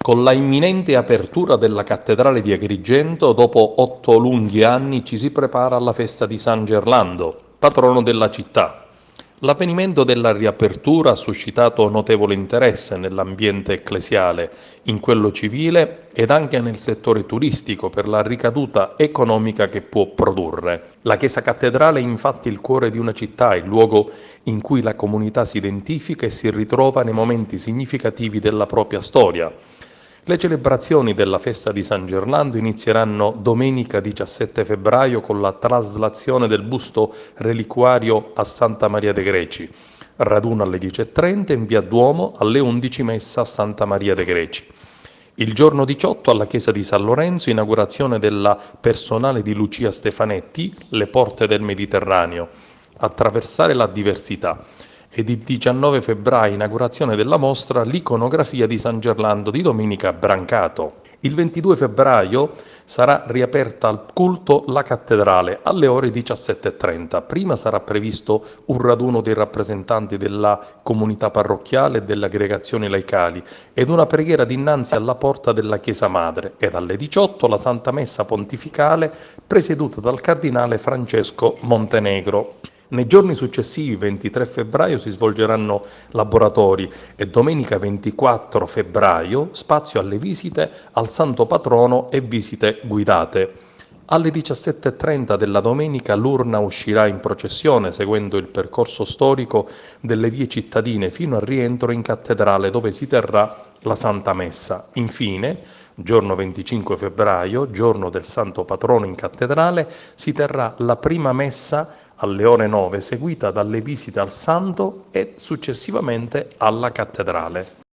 Con la imminente apertura della cattedrale di Agrigento, dopo 8 lunghi anni ci si prepara alla festa di San Gerlando, patrono della città. L'avvenimento della riapertura ha suscitato notevole interesse nell'ambiente ecclesiale, in quello civile ed anche nel settore turistico per la ricaduta economica che può produrre. La chiesa cattedrale è infatti il cuore di una città, il luogo in cui la comunità si identifica e si ritrova nei momenti significativi della propria storia. Le celebrazioni della festa di San Gerlando inizieranno domenica 17 febbraio con la traslazione del busto reliquario a Santa Maria de' Greci, raduno alle 10:30 in via Duomo, alle 11 messa a Santa Maria de' Greci. Il giorno 18 alla chiesa di San Lorenzo inaugurazione della personale di Lucia Stefanetti, Le porte del Mediterraneo, attraversare la diversità. Ed il 19 febbraio inaugurazione della mostra L'iconografia di San Gerlando di Domenica Brancato. Il 22 febbraio sarà riaperta al culto la cattedrale alle ore 17:30. Prima sarà previsto un raduno dei rappresentanti della comunità parrocchiale e delle aggregazioni laicali ed una preghiera dinanzi alla porta della Chiesa Madre ed alle 18 la Santa Messa Pontificale presieduta dal cardinale Francesco Montenegro. Nei giorni successivi, 23 febbraio, si svolgeranno laboratori e domenica 24 febbraio spazio alle visite al Santo Patrono e visite guidate. Alle 17:30 della domenica l'urna uscirà in processione seguendo il percorso storico delle vie cittadine fino al rientro in cattedrale dove si terrà la Santa Messa. Infine, giorno 25 febbraio, giorno del Santo Patrono in cattedrale, si terrà la prima messa alle ore 9, seguita dalle visite al Santo e successivamente alla cattedrale.